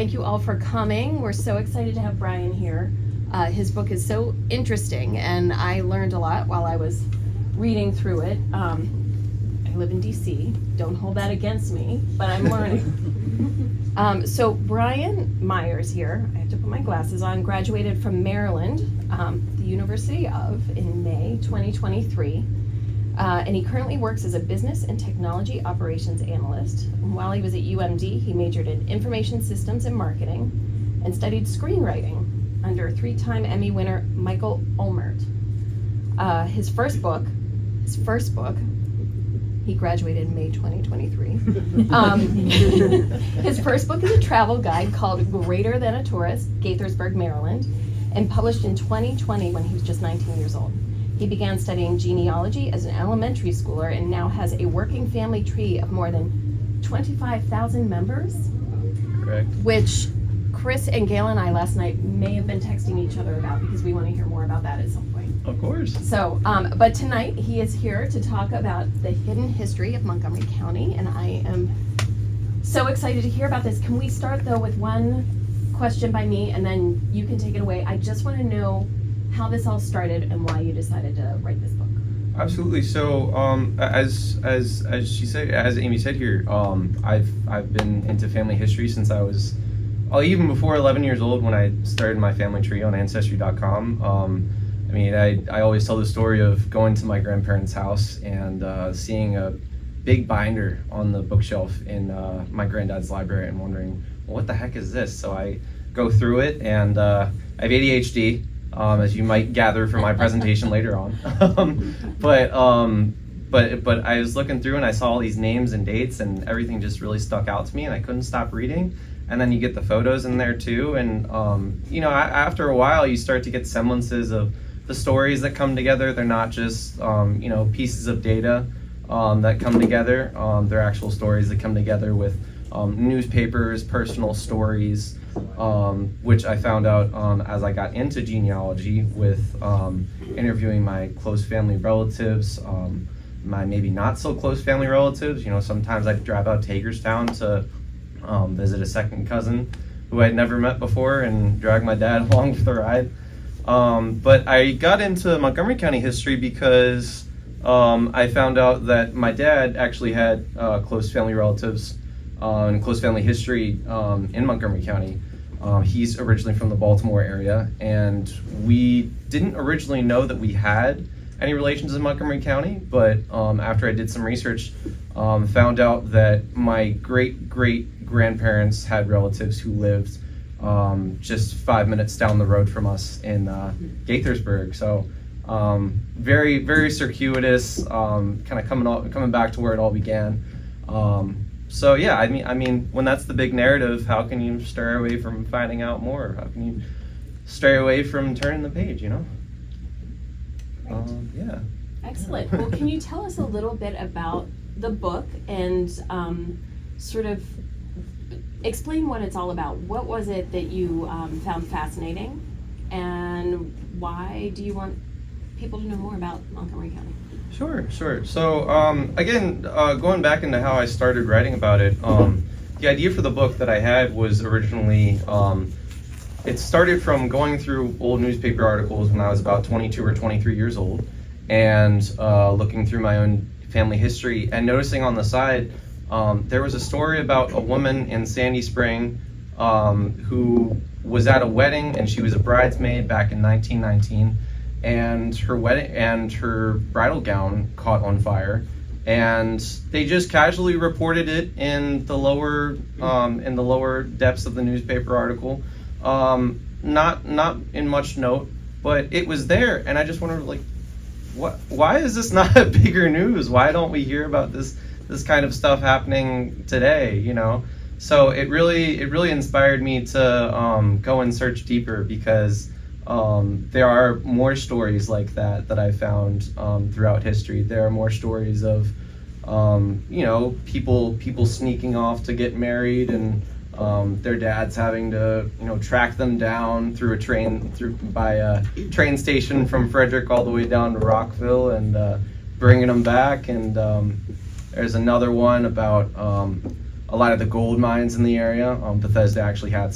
Thank you all for coming. We're so excited to have Brian here. His book is so interesting, and I learned a lot while I was reading through it. I live in DC. Don't hold that against me, but I'm learning. So Brian Myers here, I have to put my glasses on, graduated from Maryland, the University of, in May 2023. And he currently works as a business and technology operations analyst. And while he was at UMD, he majored in information systems and marketing and studied screenwriting under three-time Emmy winner Michael Olmert. His first book, he graduated in May 2023. His first book is a travel guide called Greater Than a Tourist, Gaithersburg, Maryland, and published in 2020 when he was just 19 years old. He began studying genealogy as an elementary schooler and now has a working family tree of more than 25,000 members. Correct. Which Chris and Gail and I last night may have been texting each other about because we want to hear more about that at some point. Of course. So, but tonight he is here to talk about the hidden history of Montgomery County, and I am so excited to hear about this. Can we start though with one question by me, and then you can take it away? I just want to know how this all started and why you decided to write this book. Absolutely. So, as she said, as Amy said here, I've been into family history since I was, even before 11 years old when I started my family tree on Ancestry.com. I mean, I always tell the story of going to my grandparents' house and seeing a big binder on the bookshelf in my granddad's library and wondering, well, what the heck is this? So I go through it, and I have ADHD. As you might gather from my presentation later on. But I was looking through and I saw all these names and dates and everything just really stuck out to me and I couldn't stop reading. And then you get the photos in there too. And, after a while you start to get semblances of the stories that come together. They're not just, pieces of data that come together. They're actual stories that come together with newspapers, personal stories, which I found out as I got into genealogy with interviewing my close family relatives, my maybe not so close family relatives. Sometimes I'd drive out to Hagerstown to visit a second cousin who I'd never met before and drag my dad along for the ride. But I got into Montgomery County history because I found out that my dad actually had close family relatives and close family history in Montgomery County. He's originally from the Baltimore area, and we didn't originally know that we had any relations in Montgomery County, but after I did some research, found out that my great-great-grandparents had relatives who lived just 5 minutes down the road from us in Gaithersburg. So very, very circuitous, kind of coming back to where it all began. So yeah, I mean, when that's the big narrative, how can you stray away from finding out more? How can you stray away from turning the page? Right. Yeah. Excellent. Well, can you tell us a little bit about the book and sort of explain what it's all about? What was it that you found fascinating, and why do you want people to know more about Montgomery County? Sure. So, again, going back into how I started writing about it, the idea for the book that I had was originally, it started from going through old newspaper articles when I was about 22 or 23 years old, and looking through my own family history and noticing on the side, there was a story about a woman in Sandy Spring who was at a wedding, and she was a bridesmaid back in 1919. And her bridal gown caught on fire, and they just casually reported it in the lower depths of the newspaper article, not in much note, but it was there, and I just wondered, like, why is this not a bigger news? Why don't we hear about this kind of stuff happening today? So it really inspired me to go and search deeper, because there are more stories like that I found throughout history. There are more stories of people sneaking off to get married, and their dads having to track them down through a train station from Frederick all the way down to Rockville and bringing them back. And there's another one about a lot of the gold mines in the area. Bethesda actually had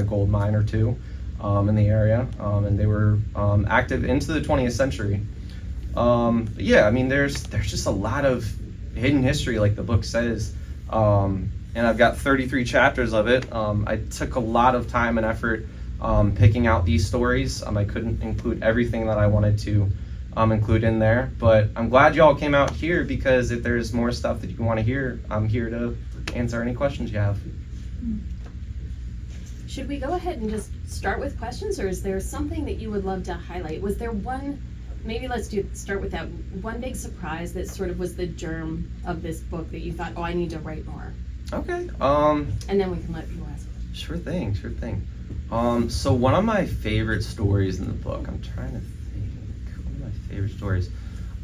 a gold mine or two in the area, and they were active into the 20th century. But yeah, I mean, there's just a lot of hidden history, like the book says, and I've got 33 chapters of it. I took a lot of time and effort picking out these stories. I couldn't include everything that I wanted to include in there, but I'm glad y'all came out here, because if there's more stuff that you want to hear, I'm here to answer any questions you have. Should we go ahead and just start with questions, or is there something that you would love to highlight? Was there one, maybe let's start with that one big surprise that sort of was the germ of this book that you thought, oh, I need to write more? Okay. And then we can let people ask. Sure thing. So one of my favorite stories in the book, I'm trying to think, one of my favorite stories.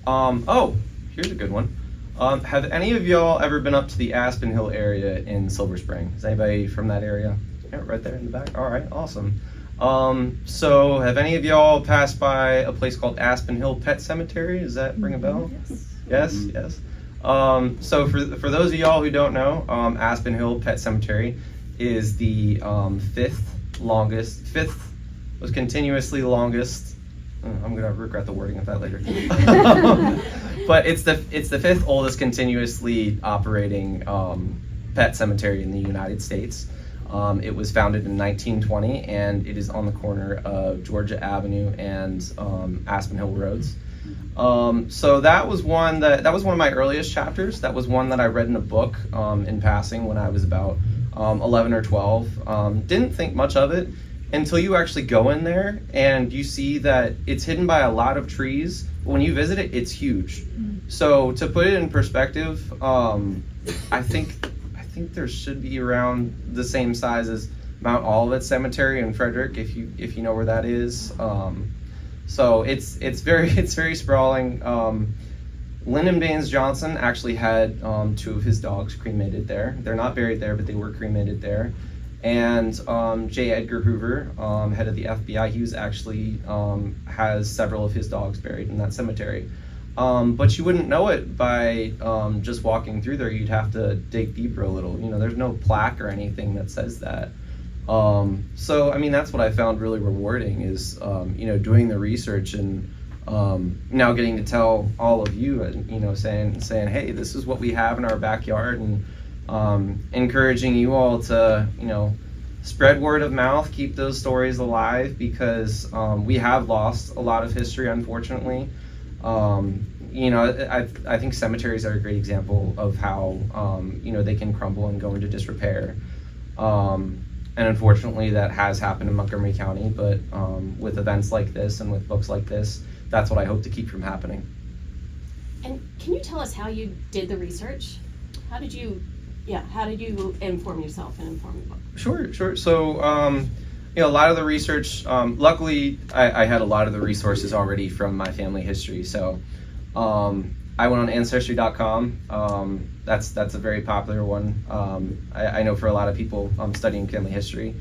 Oh, here's a good one. Have any of y'all ever been up to the Aspen Hill area in Silver Spring? Is anybody from that area? Yeah, right there in the back. All right, awesome. So have any of y'all passed by a place called Aspen Hill Pet Cemetery? Does that ring a bell? Yes. So for those of y'all who don't know, Aspen Hill Pet Cemetery is the fifth was continuously longest. I'm gonna regret the wording of that later. But it's the fifth oldest continuously operating pet cemetery in the United States. It was founded in 1920, and it is on the corner of Georgia Avenue and Aspen Hill Roads. So that was one of my earliest chapters. That was one that I read in a book in passing when I was about 11 or 12. Didn't think much of it until you actually go in there and you see that it's hidden by a lot of trees. When you visit it, it's huge. So to put it in perspective, I think there should be around the same size as Mount Olivet Cemetery in Frederick, if you know where that is. So it's very sprawling. Lyndon Baines Johnson actually had two of his dogs cremated there. They're not buried there, but they were cremated there. And J. Edgar Hoover, head of the FBI, he was actually has several of his dogs buried in that cemetery. But you wouldn't know it by just walking through there. You'd have to dig deeper a little. There's no plaque or anything that says that. So I mean, that's what I found really rewarding is doing the research and now getting to tell all of you, saying, hey, this is what we have in our backyard, and encouraging you all to, spread word of mouth, keep those stories alive, because we have lost a lot of history, unfortunately. I think cemeteries are a great example of how, they can crumble and go into disrepair. And unfortunately, that has happened in Montgomery County, but with events like this and with books like this, that's what I hope to keep from happening. And can you tell us how you did the research? How did you inform yourself and inform the book? Sure. So, a lot of the research, luckily, I had a lot of the resources already from my family history. So, I went on Ancestry.com. That's a very popular one. I know for a lot of people studying family history.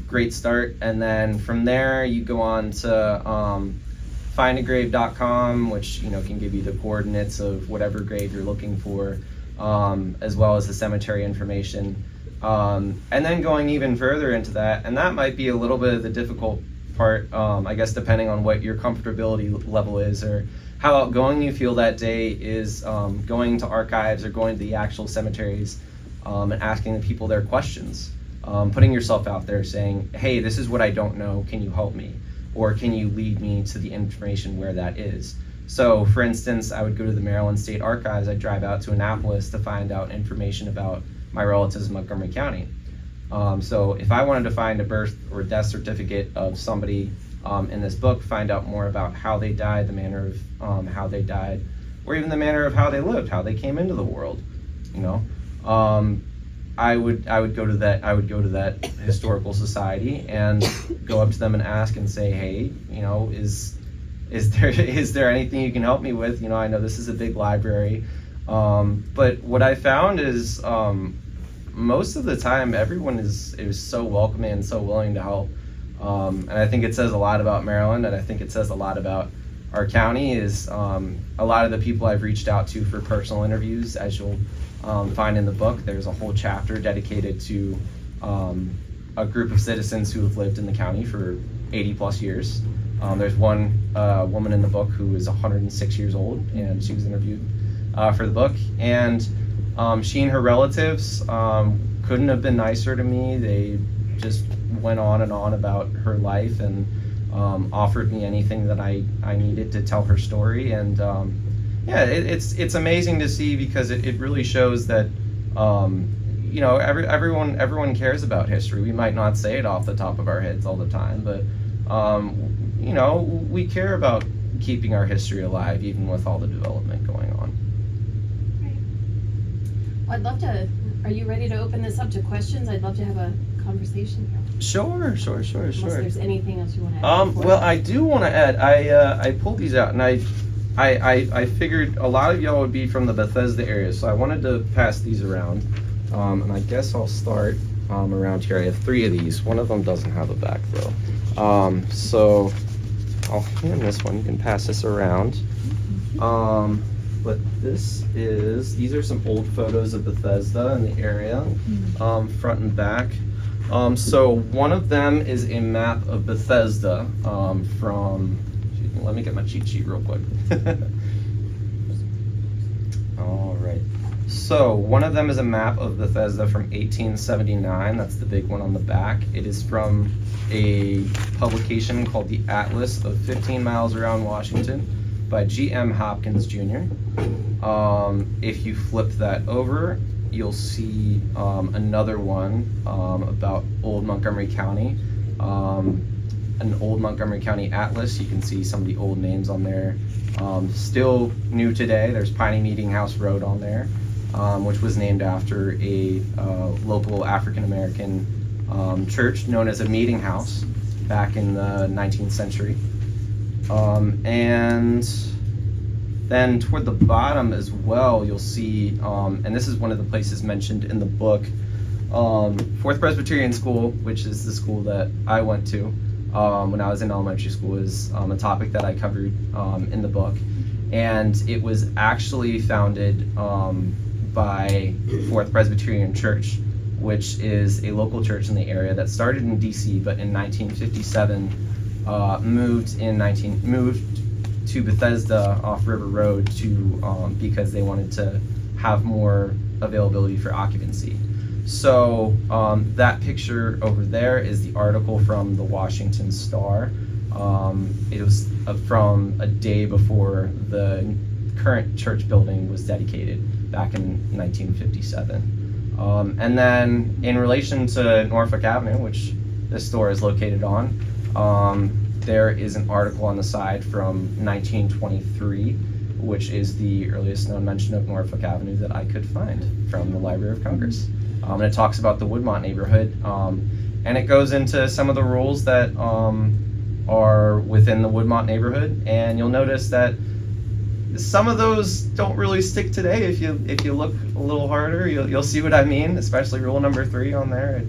Great start. And then from there, you go on to findagrave.com, which can give you the coordinates of whatever grave you're looking for, as well as the cemetery information. And then going even further into that, and that might be a little bit of the difficult part, I guess, depending on what your comfortability level is or how outgoing you feel that day, is going to archives or going to the actual cemeteries and asking the people their questions, putting yourself out there saying, hey, this is what I don't know, can you help me? Or can you lead me to the information where that is? So for instance, I would go to the Maryland State Archives. I'd drive out to Annapolis to find out information about my relatives in Montgomery County. So if I wanted to find a birth or death certificate of somebody in this book, find out more about how they died, the manner of how they died, or even the manner of how they lived, how they came into the world, I would go to that historical society and go up to them and ask and say, hey, is there anything you can help me with? I know this is a big library, but what I found is most of the time everyone is so welcoming and so willing to help, and I think it says a lot about Maryland, and I think it says a lot about our county. Is a lot of the people I've reached out to for personal interviews, as you'll find in the book. There's a whole chapter dedicated to a group of citizens who have lived in the county for 80 plus years. There's one woman in the book who is 106 years old, and she was interviewed for the book. And she and her relatives couldn't have been nicer to me. They just went on and on about her life and offered me anything that I needed to tell her story. And it's amazing to see, because it really shows that everyone cares about history. We might not say it off the top of our heads all the time, but we care about keeping our history alive, even with all the development going on. Right. Well, I'd love to. Are you ready to open this up to questions? I'd love to have a conversation here. Sure. Unless there's anything else you want to add. Well, I do want to add. I pulled these out, and I figured a lot of y'all would be from the Bethesda area, so I wanted to pass these around. And I guess I'll start around here. I have 3 of these. One of them doesn't have a back though. So I'll hand this one. You can pass this around. But these are some old photos of Bethesda in the area, front and back. So one of them is a map of Bethesda from, let me get my cheat sheet real quick. All right. So one of them is a map of Bethesda from 1879. That's the big one on the back. It is from a publication called the Atlas of 15 Miles Around Washington by G.M. Hopkins Jr. If you flip that over, you'll see another one about old Montgomery County. An old Montgomery County atlas. You can see some of the old names on there. Still new today. There's Piney Meeting House Road on there, which was named after a local African-American church known as a meeting house back in the 19th century. And then toward the bottom as well, you'll see, and this is one of the places mentioned in the book, Fourth Presbyterian School, which is the school that I went to when I was in elementary school, is a topic that I covered in the book. And it was actually founded by Fourth Presbyterian Church, which is a local church in the area that started in DC, but in 1957 moved to Bethesda off River Road because they wanted to have more availability for occupancy. So that picture over there is the article from the Washington Star. It was from a day before the current church building was dedicated back in 1957. And then in relation to Norfolk Avenue, which this store is located on, there is an article on the side from 1923, which is the earliest known mention of Norfolk Avenue that I could find from the Library of Congress. And it talks about the Woodmont neighborhood, and it goes into some of the rules that are within the Woodmont neighborhood, and you'll notice that some of those don't really stick today. If you look a little harder, you'll see what I mean, especially rule number 3 on there.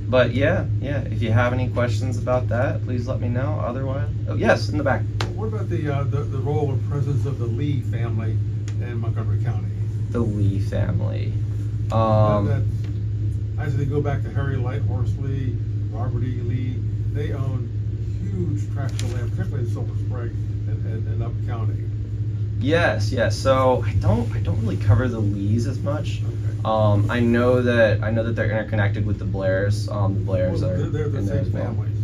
But yeah, if you have any questions about that, please let me know. Otherwise, yes, in the back. What about the role and presence of the Lee family in Montgomery County? The Lee family. As they go back to Harry Lighthorse Lee, Robert E. Lee, they own huge tracts of land, particularly in Silver Spring and Up County. Yes. So I don't really cover the Lees as much. Okay. I know that they're interconnected with the Blairs. The Blairs are they're the in there same as well. families.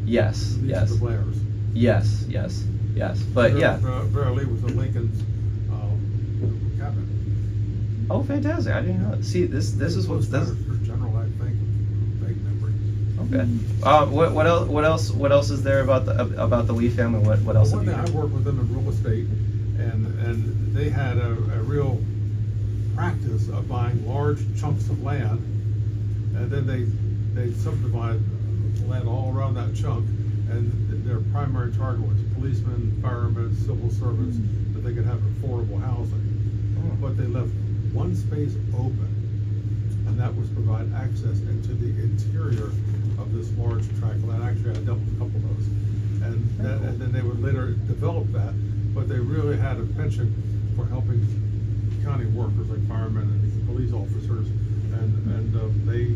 Yes. The Blairs. Yes. But yeah. Vera Lee was a Lincoln's cabinet. Oh, fantastic! I didn't know that. See, this is what's this. For general, I think, vague memory. Okay. What else is there about the Lee family? What else? One thing, I worked with them in real estate, and they had a real practice of buying large chunks of land, and then they subdivide land all around that chunk, and their primary target was policemen, firemen, civil servants, that they could have affordable housing. But they left one space open, and that was provide access into the interior of this large tract of land. Actually, I dealt with a couple of those, and then they would later develop that. But they really had a penchant for helping county workers, like firemen and police officers, and they,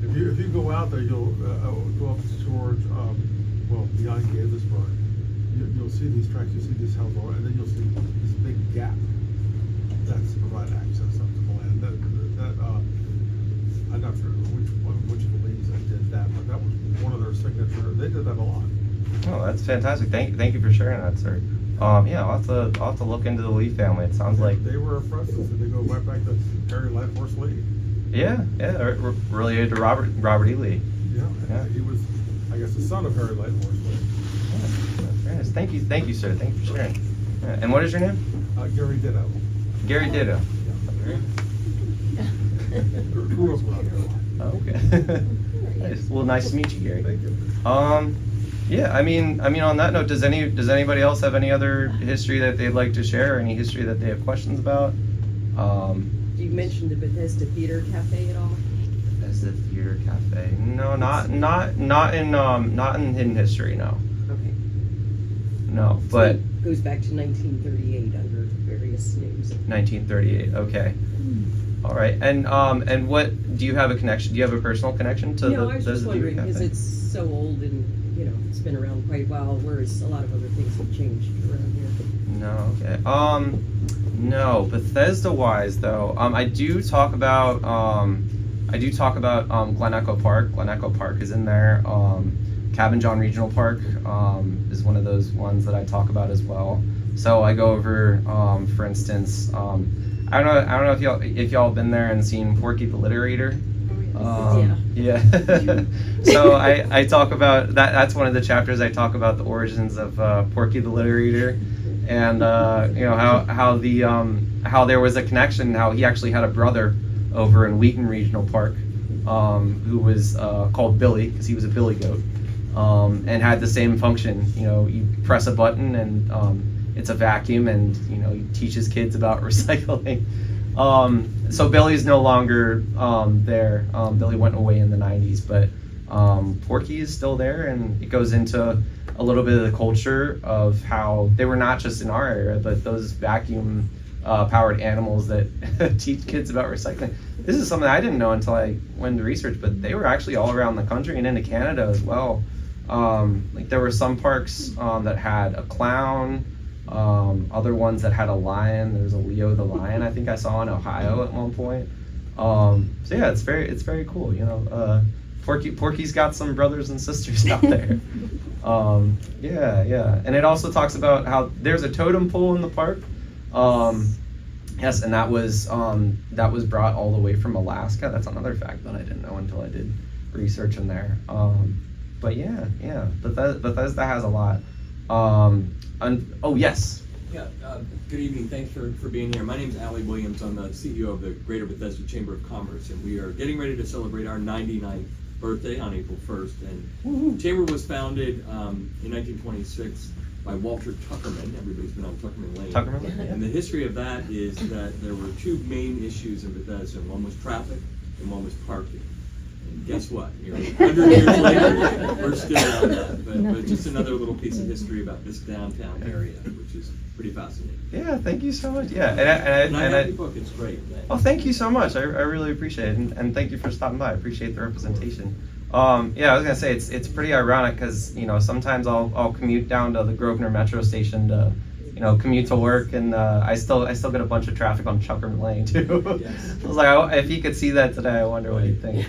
if you go out there, you'll go up towards, beyond Gaithersburg, you'll see these tracks, you'll see these houses, and then you'll see this big gap that's to provide access up to the land. I'm not sure which of the leagues that did that, but that was one of their signature. They did that a lot. Oh, that's fantastic. Thank you for sharing that, sir. Yeah, I'll have to look into the Lee family. It sounds like They were impressive. They go right back to Harry Lighthorse Lee. yeah, related to Robert E. Lee. Yeah, he was, I guess, the son of Harry Lighthorse Lee. Yeah, very nice. Thank you, sir. Thank you for sharing. Yeah. And what is your name? Gary Ditto. Gary Ditto. Grew up around here. Oh, okay. Nice. Well, nice to meet you, Gary. Thank you. Yeah, I mean, on that note, does anybody else have any other history that they'd like to share, or any history that they have questions about? You mentioned the Bethesda Theater Cafe at all? As the Theater Cafe? No, not in hidden history. No, Okay. no, So but it goes back to 1938 under various names. 1938. Okay. All right, and what do you have a connection? Do you have a personal connection to No, the I was just Theater wondering, because Cafe? it's so old and, it's been around quite a while, whereas a lot of other things have changed around here. No, okay. No, Bethesda-wise though, I do talk about Glen Echo Park. Glen Echo Park is in there. Cabin John Regional Park is one of those ones that I talk about as well. So I go over, for instance, I don't know if y'all been there and seen Porky the Literator. Yeah. So I talk about that. That's one of the chapters I talk about the origins of Porky the Literator, and how there was a connection. How he actually had a brother over in Wheaton Regional Park, who was called Billy because he was a billy goat, and had the same function. You press a button and it's a vacuum, and he teaches kids about recycling. So Billy's no longer there. Billy went away in the 90s, but Porky is still there, and it goes into a little bit of the culture of how they were not just in our area, but those vacuum powered animals that teach kids about recycling. This is something I didn't know until I went to research, but they were actually all around the country and into Canada as well. Like there were some parks that had a clown. Other ones that had a lion. There was a Leo the lion I think I saw in Ohio at one point. So yeah, it's very cool. Porky's got some brothers and sisters out there. Yeah, and it also talks about how there's a totem pole in the park. Yes, and that was brought all the way from Alaska. That's another fact that I didn't know until I did research in there. But yeah, Bethesda has a lot. Oh yes. Yeah, good evening. Thanks for being here. My name is Allie Williams. I'm the CEO of the Greater Bethesda Chamber of Commerce, and we are getting ready to celebrate our 99th birthday on April 1st. And the Chamber was founded in 1926 by Walter Tuckerman. Everybody's been on Tuckerman Lane. Tuckerman Lane, yeah. And the history of that is that there were two main issues in Bethesda. One was traffic, and one was parking. And guess what? 100 years later, we're still on that. But just another little piece of history about this downtown area, which is pretty fascinating. Yeah, thank you so much. Yeah, And I have the book. It's great. Oh, thank you so much. I really appreciate it, and thank you for stopping by. I appreciate the representation. Yeah, I was gonna say it's pretty ironic because sometimes I'll commute down to the Grosvenor Metro Station to commute to work, and I still get a bunch of traffic on Tuckerman Lane too. Yes. I was like, if he could see that today, I wonder what he'd think.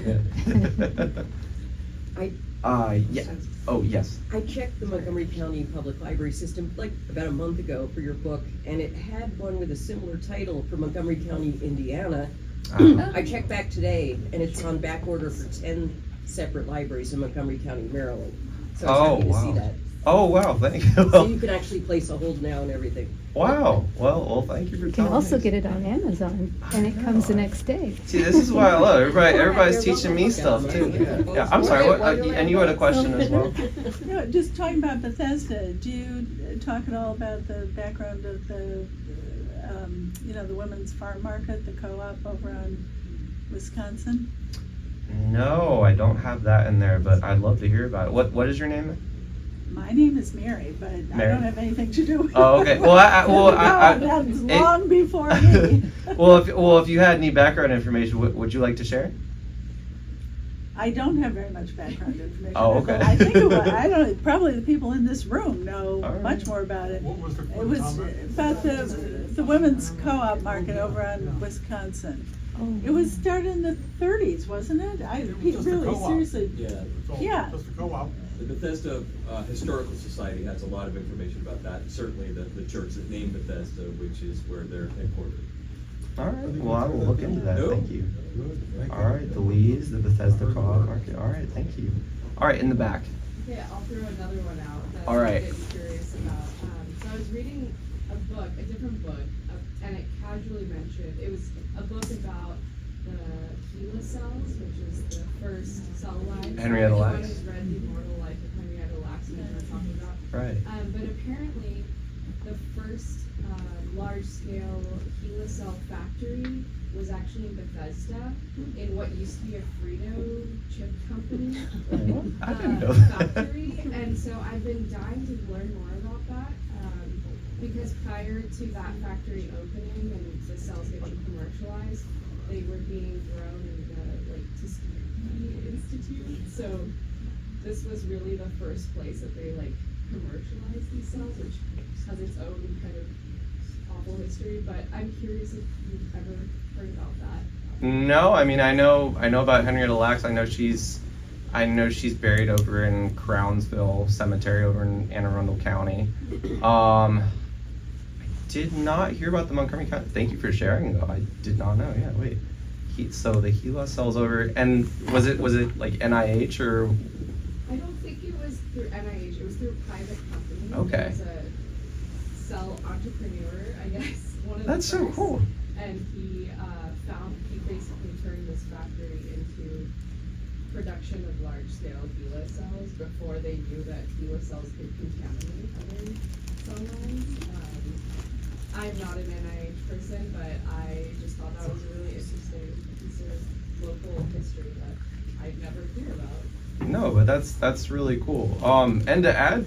Yeah. Oh yes. I checked the Montgomery County Public Library system like about a month ago for your book, and it had one with a similar title for Montgomery County, Indiana. I checked back today, and it's on back order for 10 separate libraries in Montgomery County, Maryland. So I was happy to see that. Oh wow, thank you. So you can actually place a hold now and everything. Wow. Well, thank you for You telling can also me. get it on Amazon, and it comes the next day. See, this is what I love. Everybody's teaching me stuff too. Yeah. I'm sorry. And you had a question as well. No, just talking about Bethesda, do you talk at all about the background of the, the women's farm market, the co-op over on Wisconsin? No, I don't have that in there, but I'd love to hear about it. What is your name? My name is Mary, but I Mary? don't have anything to do with it. Oh, okay. Well, That was long before me. well, if you had any background information, would you like to share? I don't have very much background information. Oh, okay. I think it was, I don't know, probably the people in this room know All right. much more about it. What was the It was comment? about the women's co-op market over on Wisconsin. It was started in the 30s, wasn't it? It was just a really co-op. seriously. Yeah, It's all Yeah. just a co-op. the Bethesda Historical Society has a lot of information about that. Certainly the church that named Bethesda, which is where they're headquartered. All right. Well, I will look into that. No. Thank you. Good. Thank All right. The Lees, the Bethesda Co-op Market. All right. Thank you. All right. In the back. Okay, I'll throw another one out that All right. I'm getting curious about. So I was reading a book, a different book, and it casually mentioned, it was a book about the HeLa cells, which is the first cell line. Henrietta Anyone Lacks. who's read The Immortal Life of Henrietta Lacks knows what I'm talking about. Right. But apparently, the first large-scale HeLa cell factory was actually in Bethesda, in what used to be a Frito chip company. I didn't know that. Factory, and so I've been dying to learn more about that, because prior to that factory opening and the cells getting commercialized, they were being grown in the Tuskegee Institute. So this was really the first place that they commercialized these cells, which has its own kind of awful history. But I'm curious if you've ever heard about that. No, I mean I know about Henrietta Lacks. I know she's buried over in Crownsville Cemetery over in Anne Arundel County. I did not hear about the Montgomery County. Thank you for sharing though. I did not know. Yeah, wait. So the HeLa cells over, and was it like NIH or? I don't think it was through NIH. It was through a private company. Okay. It was a cell entrepreneur, I guess. One of That's the so first. cool. And he basically turned this factory into production of large-scale HeLa cells before they knew that HeLa cells could contaminate other cell lines. I'm not an NIH person, but I just thought that was a really interesting piece of local history that I'd never hear about. No, but that's really cool. And to add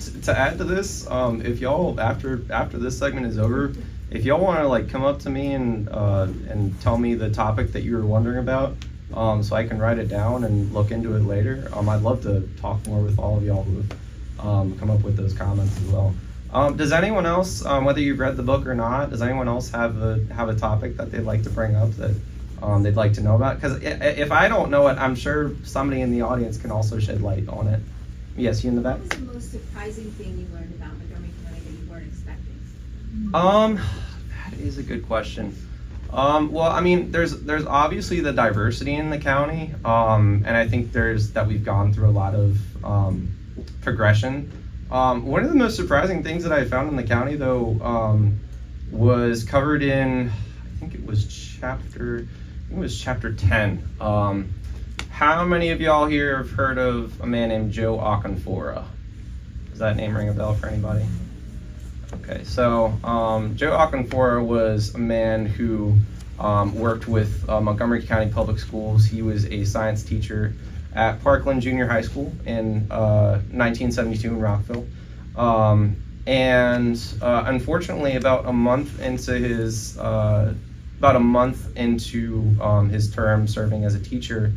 to this, if y'all after this segment is over, if y'all want to come up to me and tell me the topic that you were wondering about, so I can write it down and look into it later. I'd love to talk more with all of y'all who have come up with those comments as well. Does anyone else, whether you've read the book or not, does anyone else have a topic that they'd like to bring up that they'd like to know about? Because if I don't know it, I'm sure somebody in the audience can also shed light on it. Yes, you in the back? What was the most surprising thing you learned about Montgomery County that you weren't expecting? That is a good question. Well, I mean, there's obviously the diversity in the county, and I think that we've gone through a lot of progression. One of the most surprising things that I found in the county, though, was covered in, I think it was chapter 10. How many of y'all here have heard of a man named Joe Oconfora? Does that name ring a bell for anybody? Okay, so Joe Oconfora was a man who worked with Montgomery County Public Schools. He was a science teacher at Parkland Junior High School in 1972 in Rockville. And unfortunately, about a month into his term serving as a teacher,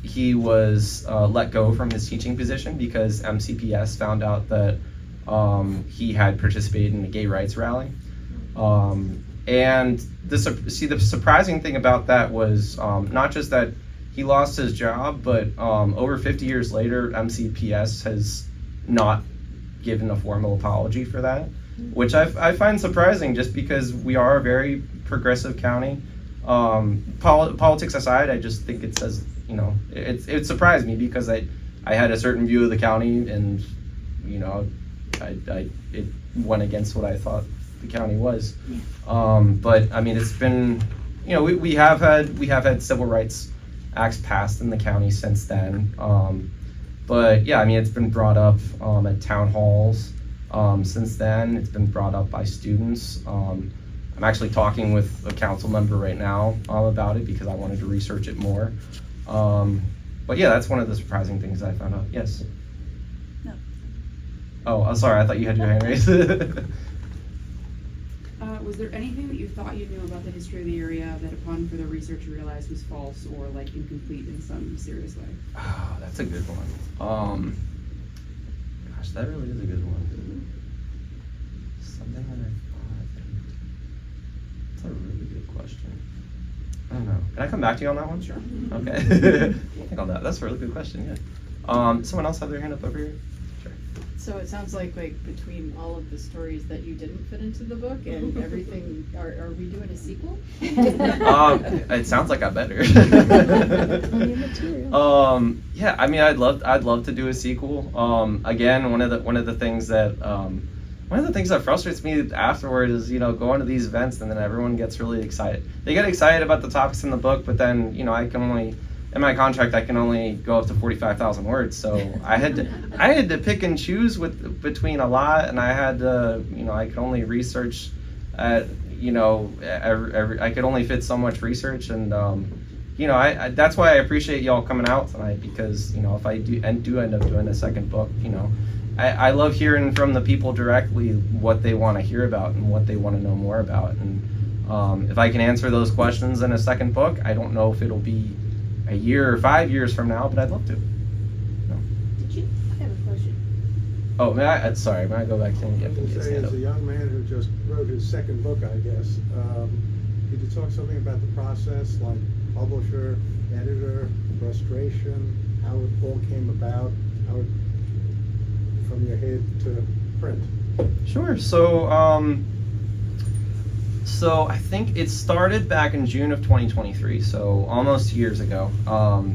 he was let go from his teaching position because MCPS found out that he had participated in a gay rights rally. And the surprising thing about that was not just that he lost his job, but over 50 years later, MCPS has not given a formal apology for that, which I find surprising just because we are a very progressive county. Politics aside, I just think it says, it surprised me because I had a certain view of the county and, it went against what I thought the county was. But I mean, it's been, we have had civil rights acts passed in the county since then. But yeah, I mean, it's been brought up at town halls since then. It's been brought up by students. I'm actually talking with a council member right now about it because I wanted to research it more. But yeah, that's one of the surprising things I found out. Yes. No. Oh, sorry. I thought you had your hand raised. Was there anything that you thought you knew about the history of the area that upon further research you realized was false or like incomplete in some serious way? Oh, that's a good one. Gosh, that really is a good one. Something that I thought. That's a really good question. I don't know. Can I come back to you on that one? Sure. Okay. Think on that. That's a really good question. Yeah. Someone else have their hand up over here? Sure. So it sounds like between all of the stories that you didn't fit into the book and everything, are we doing a sequel? It sounds like I better. Plenty of material. Yeah, I mean, I'd love to do a sequel. Again, one of the things that frustrates me afterward is, going to these events and then everyone gets really excited. They get excited about the topics in the book, but then, in my contract, I can only go up to 45,000 words. So I had to pick and choose between a lot, and I had to, I could only research at, I could only fit so much research, and that's why I appreciate y'all coming out tonight, because if I do end up doing a second book, I love hearing from the people directly what they want to hear about and what they want to know more about, and if I can answer those questions in a second book, I don't know if it'll be a year or 5 years from now, but I'd love to. I have a question. Oh, may I go back to him? I was going to say, as a young man who just wrote his second book, I guess, could you talk something about the process, like publisher, editor, frustration, how it all came about, from your head to print? Sure. So I think it started back in June of 2023, so almost 2 years ago.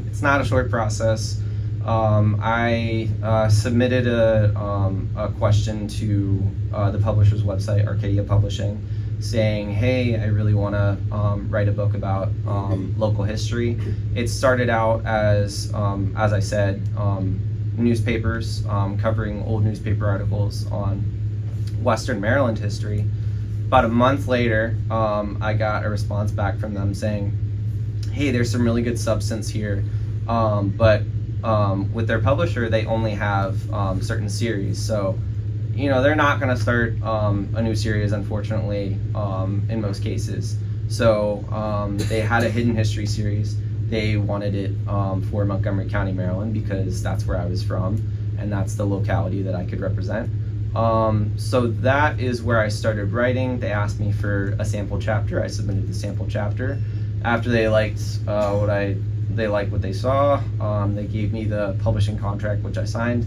It's not a short process. I submitted a question to the publisher's website, Arcadia Publishing, saying, hey, I really want to write a book about local history. It started out as I said, newspapers, covering old newspaper articles on Western Maryland history. About a month later, I got a response back from them saying, hey, there's some really good substance here, but with their publisher, they only have certain series. So, they're not going to start a new series, unfortunately, in most cases. So they had a hidden history series. They wanted it for Montgomery County, Maryland, because that's where I was from, and that's the locality that I could represent. So that is where I started writing. They asked me for a sample chapter. I submitted the sample chapter. After they liked what they saw, they gave me the publishing contract, which I signed,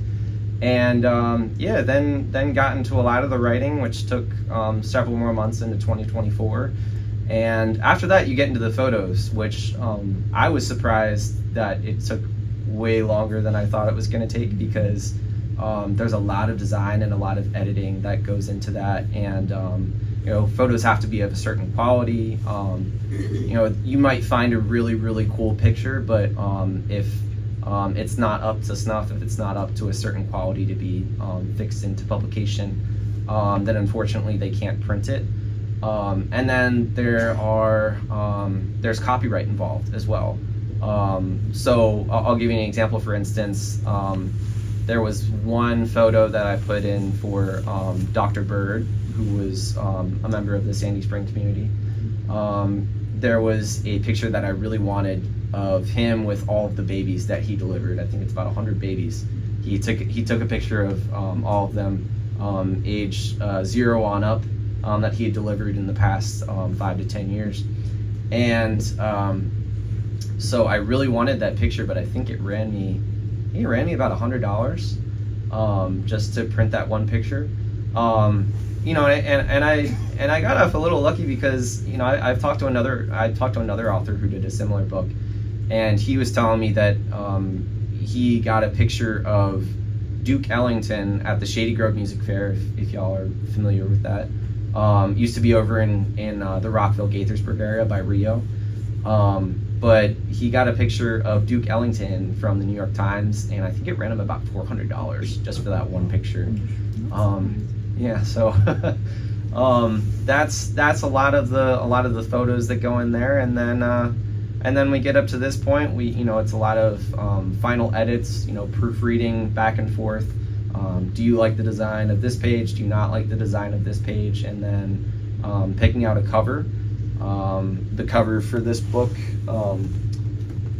and then got into a lot of the writing, which took several more months into 2024. And after that, you get into the photos, which I was surprised that it took way longer than I thought it was going to take, because there's a lot of design and a lot of editing that goes into that, and photos have to be of a certain quality. You might find a really, really cool picture, but if it's not up to snuff, if it's not up to a certain quality to be fixed into publication, then unfortunately they can't print it. And then there's copyright involved as well. So I'll give you an example. For instance, there was one photo that I put in for Dr. Bird, who was a member of the Sandy Spring community. There was a picture that I really wanted of him with all of the babies that he delivered. I think it's about 100 babies. He took a picture of all of them, age 0 on up, that he had delivered in the past 5 to 10 years. And so I really wanted that picture, but I think it ran me about $100 just to print that one picture. And I got off a little lucky, because I've talked to another author who did a similar book, and he was telling me that he got a picture of Duke Ellington at the Shady Grove Music Fair, if y'all are familiar with that. Used to be over in the Rockville-Gaithersburg area by Rio. But he got a picture of Duke Ellington from the New York Times, and I think it ran him about $400 just for that one picture. So that's a lot of the photos that go in there, and then we get up to this point. It's a lot of final edits, proofreading back and forth. Do you like the design of this page? Do you not like the design of this page? And then picking out a cover. The cover for this book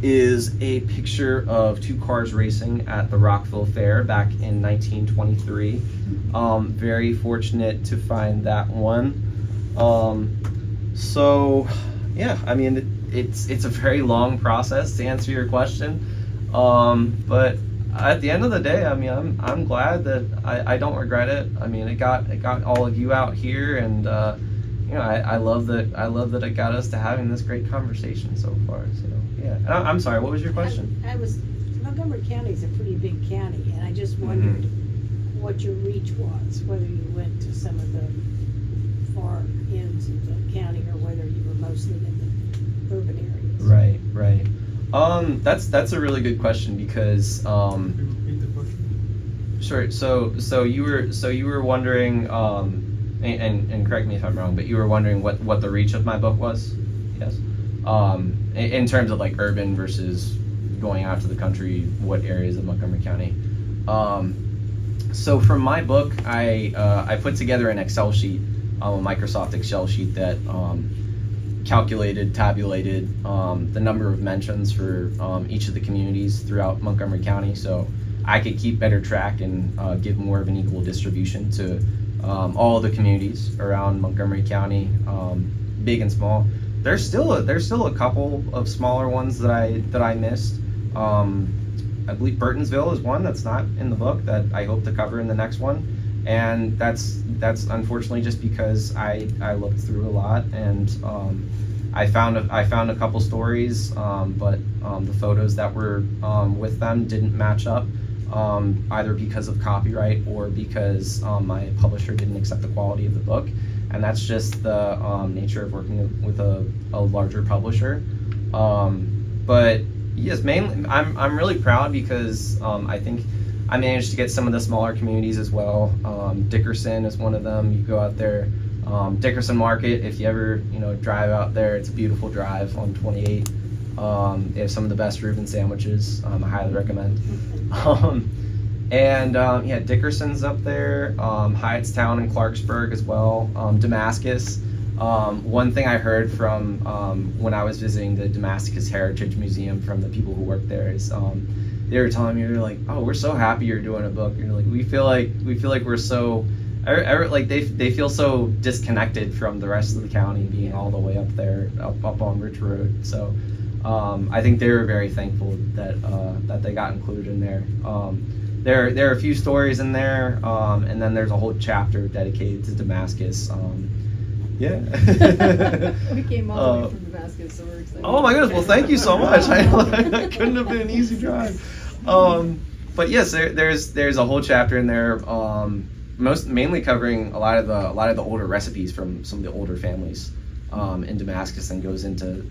is a picture of two cars racing at the Rockville Fair back in 1923. Very fortunate to find that one. So yeah, I mean, it's a very long process to answer your question. But at the end of the day, I mean, I'm glad that I don't regret it. I mean, it got all of you out here, and you know, I love that it got us to having this great conversation so far. So yeah, and I'm sorry, what was your question? Montgomery County is a pretty big county, and I just wondered what your reach was, whether you went to some of the far ends of the county or whether you were mostly in the urban areas. Right. That's a really good question because Repeat the question. sure. So you were wondering, and correct me if I'm wrong, but you were wondering what the reach of my book was. Yes. In terms of like urban versus going out to the country, what areas of Montgomery County. So from my book, I put together an Excel sheet, a Microsoft Excel sheet that tabulated the number of mentions for each of the communities throughout Montgomery County, so I could keep better track and give more of an equal distribution to all of the communities around Montgomery County, big and small. There's still a couple of smaller ones that I missed. I believe Burtonsville is one that's not in the book that I hope to cover in the next one, and that's unfortunately just because I looked through a lot and I found a couple stories, but the photos that were with them didn't match up, either because of copyright or because my publisher didn't accept the quality of the book, and that's just the nature of working with a larger publisher. But yes, mainly I'm really proud because I think I managed to get some of the smaller communities as well. Dickerson is one of them. You go out there, Dickerson Market, if you ever drive out there, it's a beautiful drive on 28. They have some of the best Reuben sandwiches. I highly recommend. Yeah, Dickerson's up there, Hyattstown and Clarksburg as well, Damascus. One thing I heard from when I was visiting the Damascus Heritage Museum from the people who work there is they were telling me, they're like, "Oh, we're so happy you're doing a book." You're like, we feel like we're so like they feel so disconnected from the rest of the county being all the way up there up on Rich Road. So I think they were very thankful that they got included in there. There are a few stories in there, and then there's a whole chapter dedicated to Damascus. Yeah. We came all the way from Damascus, so we're excited. Oh my goodness! Well, thank you so much. I couldn't have been an easy drive. But yes, there's a whole chapter in there, mainly covering a lot of the older recipes from some of the older families in Damascus, and goes into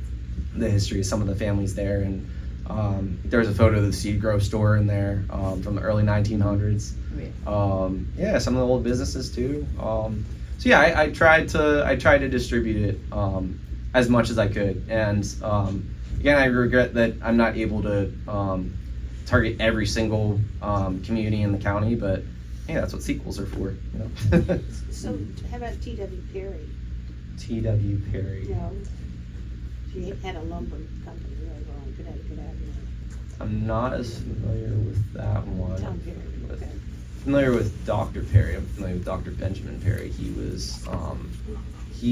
the history of some of the families there. And there's a photo of the Seed Grove store in there from the early 1900s. Yeah, some of the old businesses too. So yeah, I tried to distribute it as much as I could, and again, I regret that I'm not able to target every single community in the county, but yeah, that's what sequels are for, So how about T.W. Perry? T.W. Perry. He had a lumber company over on Connecticut Avenue. I'm not as familiar with that one. Tom Perry. Okay. Familiar with Dr. Perry. I'm familiar with Dr. Benjamin Perry. He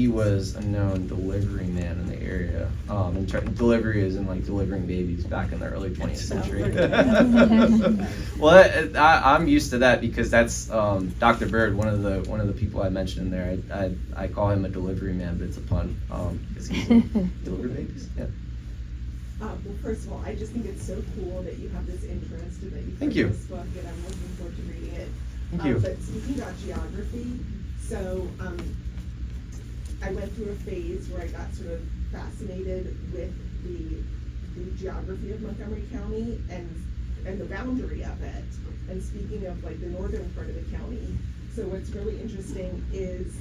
was a known delivery man in the area. Delivery is in like delivering babies back in the early 20th century. Well, I'm used to that because that's Dr. Bird, one of the people I mentioned in there. I call him a delivery man, but it's a pun because he's delivery babies. Yeah. Well, first of all, I just think it's so cool that you have this interest and that you Thank put you. this book, and I'm looking forward to reading it. Thank you. But speaking about geography, so I went through a phase where I got sort of fascinated with the geography of Montgomery County and the boundary of it. And speaking of like the northern part of the county, so what's really interesting is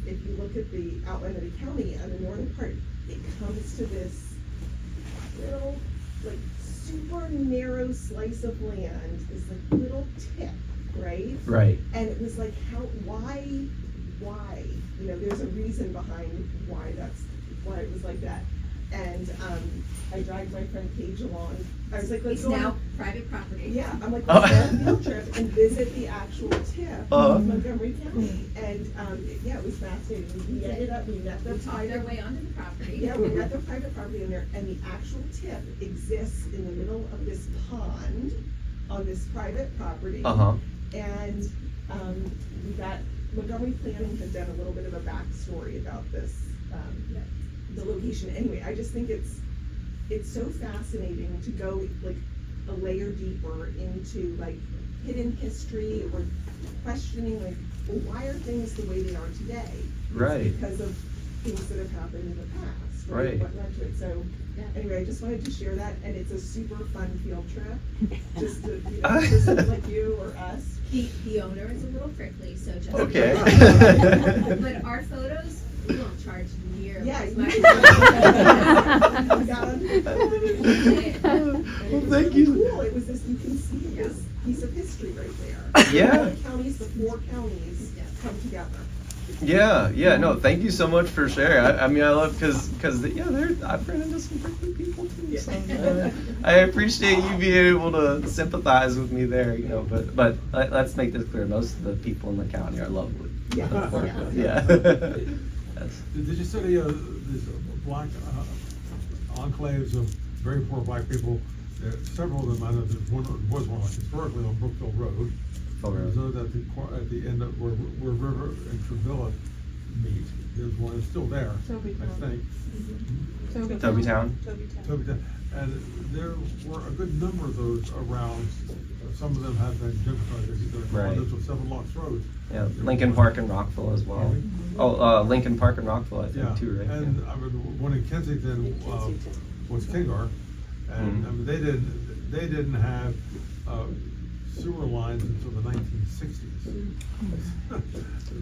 if you look at the outline of the county on the northern part, it comes to this little, like, super narrow slice of land, this like little tip, right? Right. And it was like, why? You know, there's a reason behind why it was like that. And I dragged my friend Paige along. I was like, let's It's go now on. private property. Yeah, I'm like, let's go on a field trip and visit the actual tip of Montgomery County. And yeah, it was fascinating. We met the We talked our private. way onto the property. Yeah, we met the private property owner, and the actual tip exists in the middle of this pond on this private property. And we got Montgomery Planning had done a little bit of a backstory about this, the location. Anyway, I just think it's so fascinating to go like a layer deeper into like hidden history or questioning like, well, why are things the way they are today? Right. It's because of things that have happened in the past, right? Right. What led to it. So anyway, I just wanted to share that, and it's a super fun field trip. Just to, you know, for someone like you or us. The owner is a little prickly, so just. Okay. But our photos, we don't charge nearly Yeah, as you much. Well, thank you. Cool. It was this. You can see this piece of history right there. Yeah. The counties, the 4 counties come together. Yeah, no, thank you so much for sharing. I mean, I love, cause I've ran into some pretty good people too, so I appreciate you being able to sympathize with me there, you know, but let's make this clear, most of the people in the county are lovely. Yeah. Yeah. Yes. Did you study these black enclaves of very poor black people? Several of them, I know there's one, was one like historically on Brookville Road. There's another at the end of where River and Trevilla meet. There's one that's still there, I think. Tobytown. Tobytown. And there were a good number of those around. Some of them have been gentrified. Right. Those were 7 Locks Road. Yeah, Lincoln Park and Rockville as well. Oh, Lincoln Park and Rockville, I think, Yeah, too, right? and I mean, one in Kensington was Kingar, and I mean, they didn't have sewer lines until the 1960s. The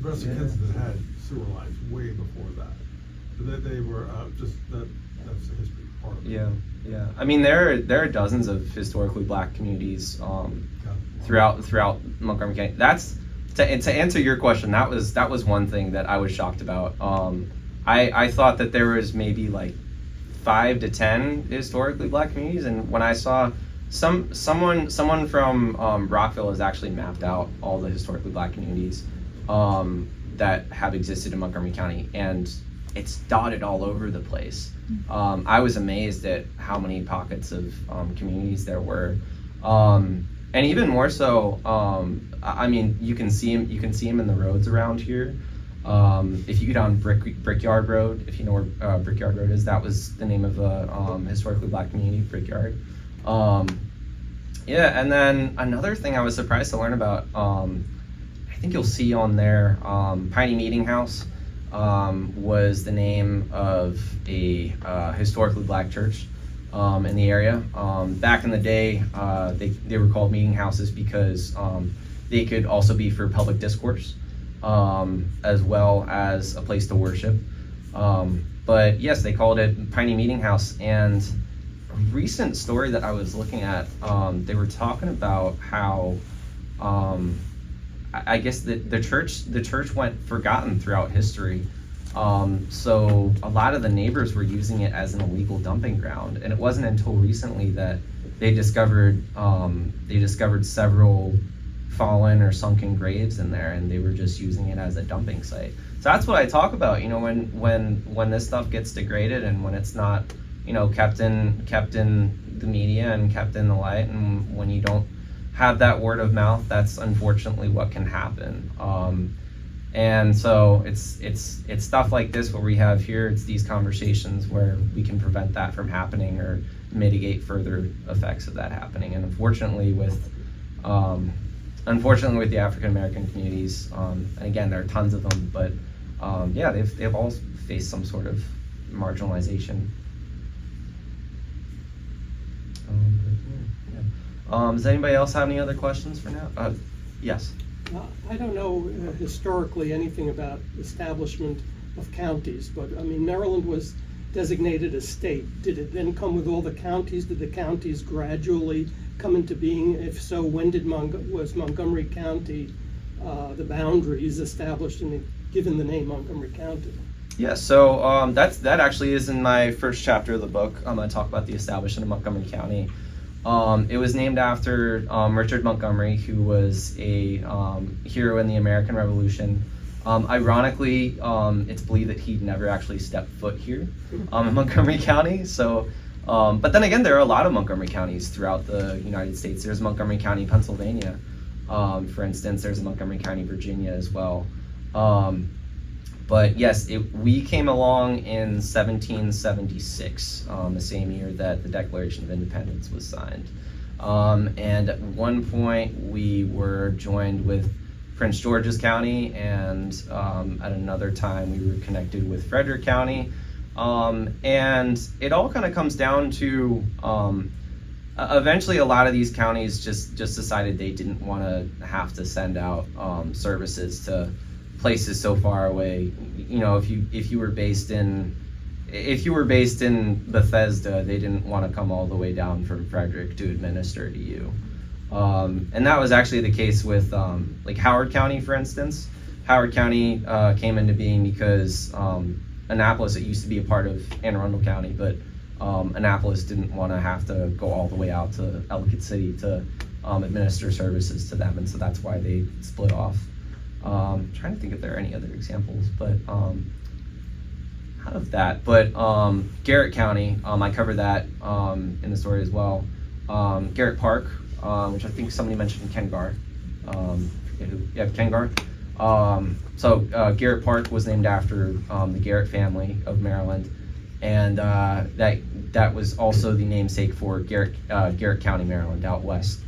rest of Kensington had sewer lines way before that. But they were just that's the history part of it. Yeah. I mean, there are dozens of historically black communities throughout Montgomery County. That's to answer your question. That was one thing that I was shocked about. I thought that there was maybe like 5 to 10 historically black communities, and when I saw someone from Rockville has actually mapped out all the historically black communities that have existed in Montgomery County, and it's dotted all over the place. I was amazed at how many pockets of communities there were, and even more so. I mean, you can see them in the roads around here. If you get on Brickyard Road, if you know where Brickyard Road is, that was the name of a historically black community, Brickyard. Yeah, and then another thing I was surprised to learn about, I think you'll see on there, Piney Meeting House was the name of a historically black church in the area. Back in the day, they were called meeting houses because they could also be for public discourse, as well as a place to worship. But yes, they called it Piney Meeting House. And a recent story that I was looking at, they were talking about how I guess the church went forgotten throughout history. So a lot of the neighbors were using it as an illegal dumping ground, and it wasn't until recently that they discovered several fallen or sunken graves in there, and they were just using it as a dumping site. So that's what I talk about, you know, when this stuff gets degraded and when it's not, you know, kept in the media and kept in the light, and when you don't have that word of mouth, that's unfortunately what can happen. And so it's stuff like this where we have here, it's these conversations where we can prevent that from happening or mitigate further effects of that happening. And unfortunately with the African American communities, and again, there are tons of them, but yeah, they've all faced some sort of marginalization. Does anybody else have any other questions for now? Yes. I don't know historically anything about establishment of counties, but I mean, Maryland was designated a state, did it then come with all the counties? Did the counties gradually come into being? If so, when was Montgomery County, the boundaries established and given the name Montgomery County? Yeah, so that actually is in my first chapter of the book. I'm going to talk about the establishment of Montgomery County. It was named after Richard Montgomery, who was a hero in the American Revolution. Ironically, it's believed that he never actually stepped foot here in Montgomery County. So, but then again, there are a lot of Montgomery counties throughout the United States. There's Montgomery County, Pennsylvania, for instance. There's Montgomery County, Virginia as well. But yes, we came along in 1776, the same year that the Declaration of Independence was signed. And at one point, we were joined with Prince George's County, and at another time, we were connected with Frederick County. And it all kind of comes down to eventually a lot of these counties just decided they didn't want to have to send out services to places so far away. You know, if you were based in Bethesda, they didn't want to come all the way down from Frederick to administer to you. And that was actually the case with like Howard County, for instance. Howard County came into being because Annapolis, it used to be a part of Anne Arundel County, but Annapolis didn't want to have to go all the way out to Ellicott City to administer services to them, and so that's why they split off. I'm trying to think if there are any other examples, but out of that. But Garrett County, I covered that in the story as well. Garrett Park, which I think somebody mentioned Kengar. Forget who? Yeah, Kengar. So Garrett Park was named after the Garrett family of Maryland, and that was also the namesake for Garrett County, Maryland, out west.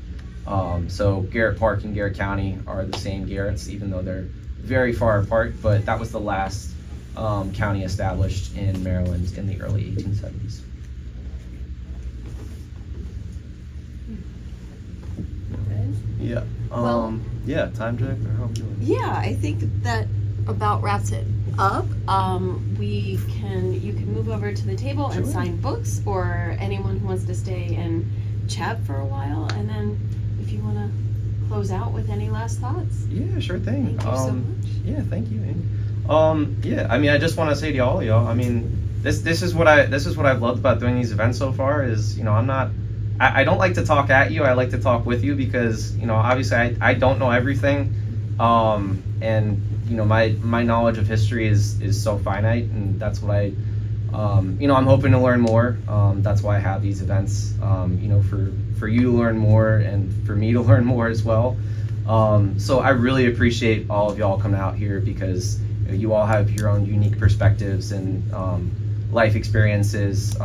So Garrett Park and Garrett County are the same Garretts, even though they're very far apart, but that was the last county established in Maryland in the early 1870s. Yeah. Yeah, time check, or how are we doing? Yeah, I think that about wraps it up. You can move over to the table and sign books, or anyone who wants to stay and chat for a while, and then if you want to close out with any last thoughts. Yeah, sure thing. Thank you so much. Yeah, thank you, Amy. Yeah, I mean, I just want to say to all y'all, I mean, this is what I've loved about doing these events so far is, you know, I don't like to talk at you. I like to talk with you because, you know, obviously I don't know everything, and you know, my knowledge of history is so finite, and that's what you know, I'm hoping to learn more. That's why I have these events, you know, for you to learn more and for me to learn more as well. So I really appreciate all of y'all coming out here because you know, you all have your own unique perspectives and life experiences,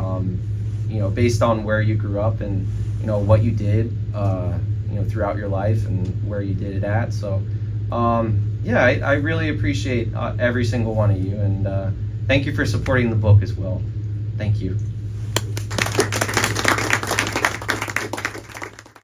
you know, based on where you grew up and, you know, what you did, you know, throughout your life and where you did it at. So, yeah, I really appreciate every single one of you, and thank you for supporting the book as well. Thank you.